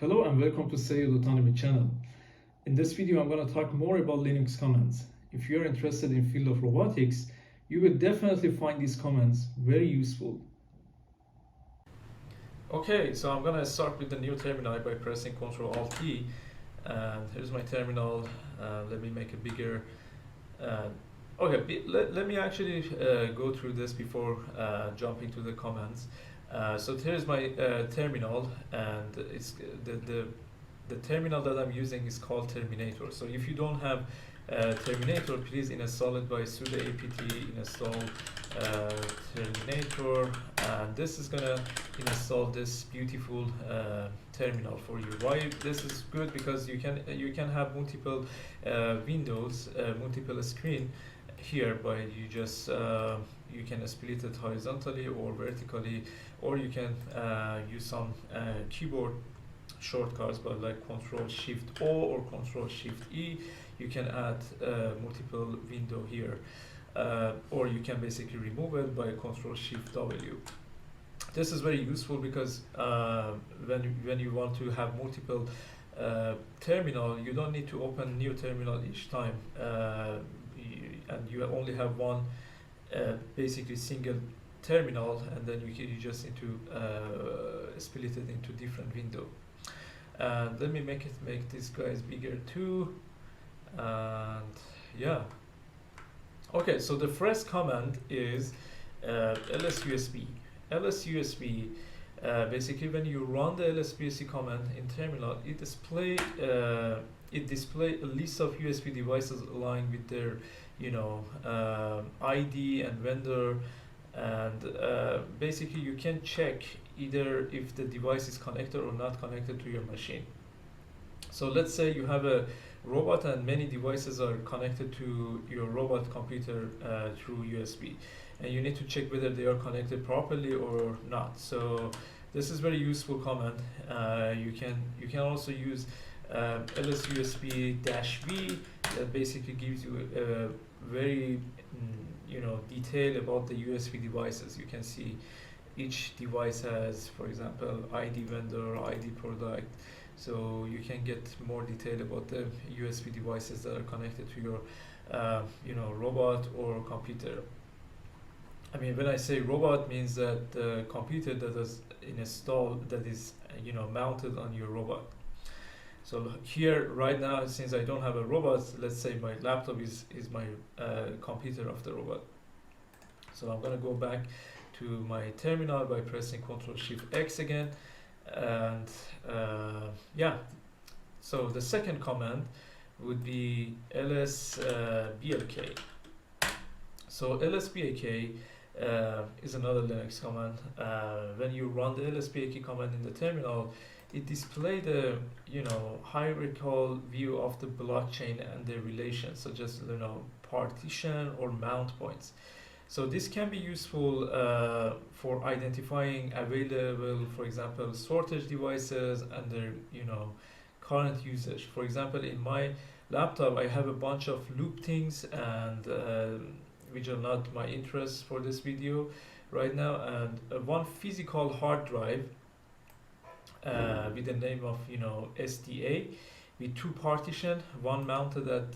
Hello and welcome to Serial Autonomy channel. In this video I'm going to talk more about Linux commands. If you're interested in field of robotics, you will definitely find these commands very useful. Okay, so I'm going to start with the new terminal by pressing Ctrl Alt T. And here's my terminal. Let me make it bigger. Let me actually go through this before jumping to the commands. So here's my terminal, and it's the terminal that I'm using is called Terminator. So if you don't have Terminator, please install it by sudo apt install Terminator, and this is gonna install this beautiful terminal for you. Why this is good? Because you can have multiple windows, multiple screen here, by you just you can split it horizontally or vertically, or you can use some keyboard shortcuts, but like Ctrl Shift O or Ctrl Shift E. You can add multiple window here, or you can basically remove it by Ctrl Shift W. This is very useful because when you want to have multiple terminal, you don't need to open new terminal each time, and you only have one basically single terminal, and then you just need to split it into different window. And let me make these guys bigger too. And yeah, okay, so the first command is lsusb. lsusb, basically when you run the lsusb command in terminal, it display a list of USB devices aligned with their ID and vendor, and basically you can check either if the device is connected or not connected to your machine. So let's say you have a robot and many devices are connected to your robot computer through USB, and you need to check whether they are connected properly or not. So this is very useful command. You can also use lsusb-v that basically gives you a very detail about the USB devices. You can see each device has, for example, ID vendor, ID product, so you can get more detail about the USB devices that are connected to your robot or computer. I mean, when I say robot, means that the computer that is installed, that is mounted on your robot. So here right now, since I don't have a robot, let's say my laptop is my computer of the robot. So I'm gonna go back to my terminal by pressing Ctrl Shift X again, and yeah. So the second command would be lsblk. So lsblk is another Linux command. When you run the lsblk command in the terminal, it displays the hierarchical view of the blockchain and their relations, such as partition or mount points. So this can be useful for identifying available, for example, storage devices and their current usage. For example, in my laptop, I have a bunch of loop things, and which are not my interest for this video right now, and one physical hard drive with the name of SDA, with two partition, one mounted at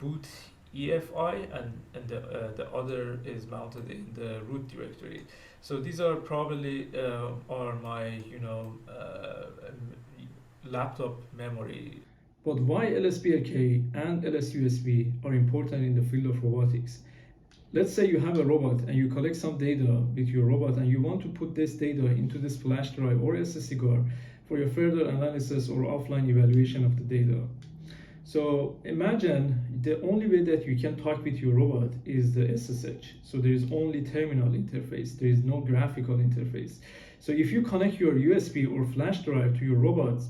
boot EFI, and the other is mounted in the root directory. So these are probably are my laptop memory. But why lsblk and lsusb are important in the field of robotics? Let's say you have a robot and you collect some data with your robot, and you want to put this data into this flash drive or SSD card for your further analysis or offline evaluation of the data. So imagine the only way that you can talk with your robot is the SSH. So there is only terminal interface. There is no graphical interface. So if you connect your USB or flash drive to your robot,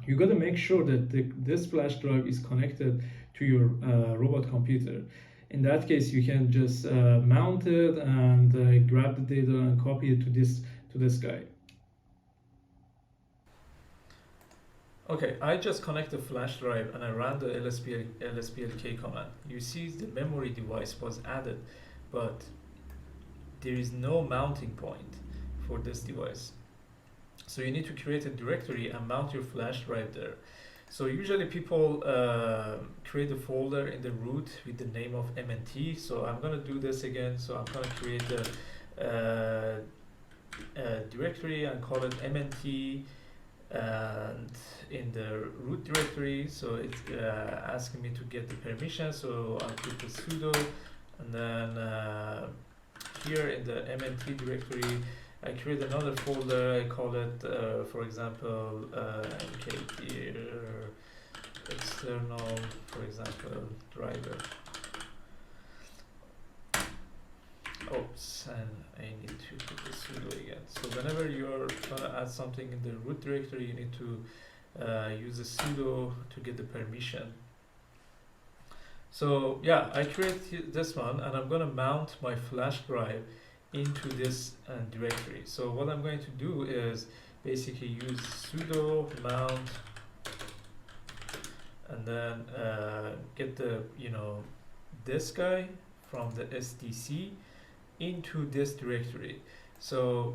you got to make sure that this flash drive is connected to your robot computer. In that case, you can just mount it and grab the data and copy it to this guy. Okay, I just connect the flash drive and I ran the lsblk command. You see the memory device was added, but there is no mounting point for this device. So you need to create a directory and mount your flash drive there. So usually people create a folder in the root with the name of MNT. So I'm gonna do this again. So I'm gonna create a directory and call it MNT, and in the root directory, so it's asking me to get the permission. So I'll put the sudo, and then here in the MNT directory, I create another folder. I call it, for example, mkdir external, for example, driver. Oops, and I need to put the sudo again. So whenever you're gonna add something in the root directory, you need to use the sudo to get the permission. So yeah, I create this one, and I'm gonna mount my flash drive into this directory. So what I'm going to do is basically use sudo mount, and then get the this guy from the SDC into this directory. So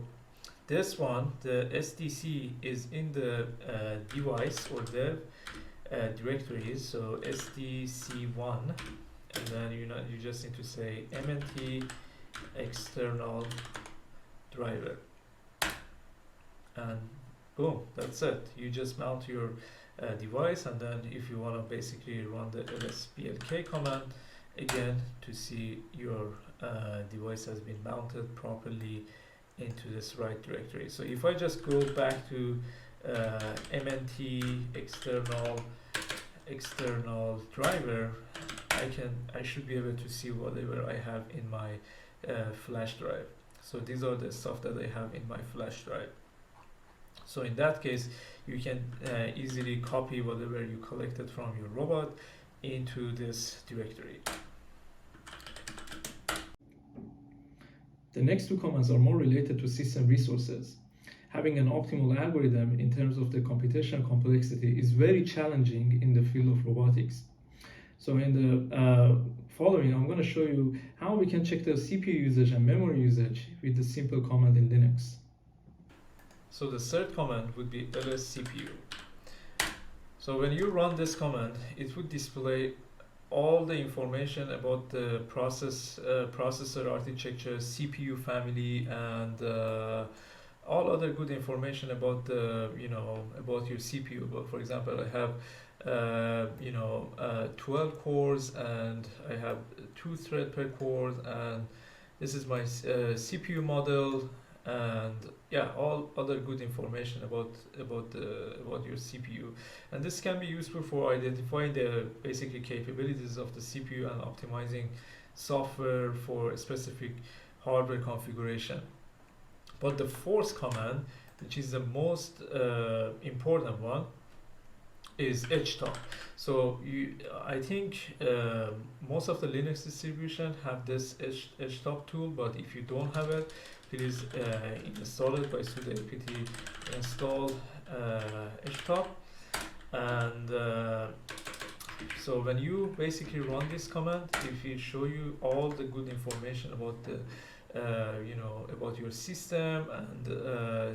this one, the SDC, is in the device or dev directories. So SDC1, and then you just need to say MNT external driver, and boom, that's it. You just mount your device, and then if you want to basically run the lsblk command again to see your device has been mounted properly into this right directory. So if I just go back to MNT external driver, I should be able to see whatever I have in my flash drive. So these are the stuff that I have in my flash drive. So in that case, you can easily copy whatever you collected from your robot into this directory. The next two commands are more related to system resources. Having an optimal algorithm in terms of the computational complexity is very challenging in the field of robotics. So in the following, I'm going to show you how we can check the CPU usage and memory usage with the simple command in Linux. So the third command would be lscpu. So when you run this command, it would display all the information about the processor architecture, CPU family, and all other good information about the about your CPU. But for example, I have 12 cores, and I have 2 thread per core, and this is my CPU model, and yeah, all other good information about your CPU. And this can be useful for identifying the basically capabilities of the CPU and optimizing software for a specific hardware configuration. But the fourth command, which is the most important one, is htop. So I think most of the Linux distribution have this htop tool, but if you don't have it, please install it by sudo apt install htop. And so when you basically run this command, it will show you all the good information about the about your system and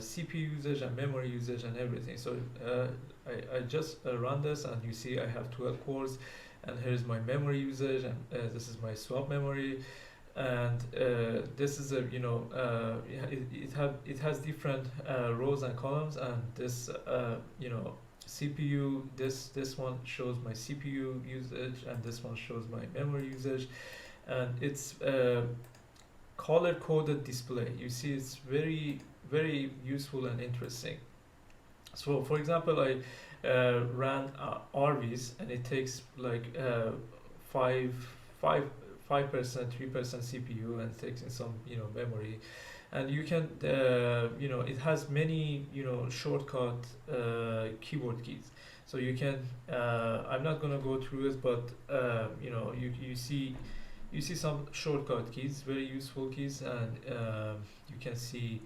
CPU usage and memory usage and everything. So I just run this, and you see I have 12 cores, and here's my memory usage, and this is my swap memory, and this is a it has different rows and columns, and this CPU, this one shows my CPU usage, and this one shows my memory usage, and it's color coded display. You see, it's very useful and interesting. So for example, I ran RVs, and it takes like 5%, 3% CPU, and takes in some memory, and you can it has many shortcut keyboard keys. So you can I'm not gonna go through it, but you see some shortcut keys, very useful keys, and you can see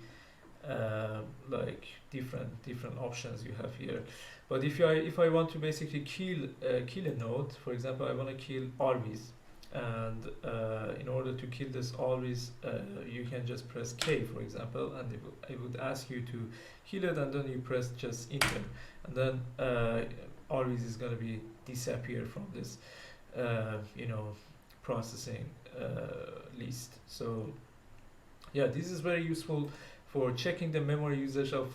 like different options you have here. But if I want to basically kill a node, for example, I want to kill RVs, And in order to kill this, always you can just press K, for example, and it would ask you to kill it, and then you press just enter, and then always is going to be disappear from this processing list. So yeah, this is very useful for checking the memory usage of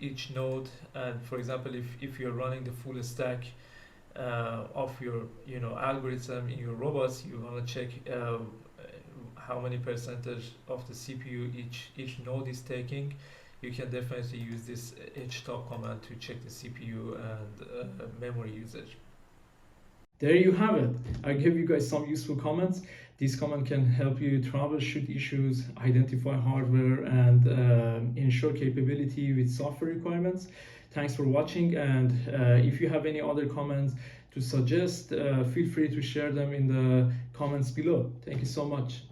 each node. And for example, if you're running the full stack of your algorithm in your robots, you want to check how many percentage of the CPU each node is taking. You can definitely use this htop command to check the CPU and memory usage. There you have it. I gave you guys some useful comments. This comment can help you troubleshoot issues, identify hardware, and ensure capability with software requirements. Thanks for watching, and if you have any other comments to suggest, feel free to share them in the comments below. Thank you so much.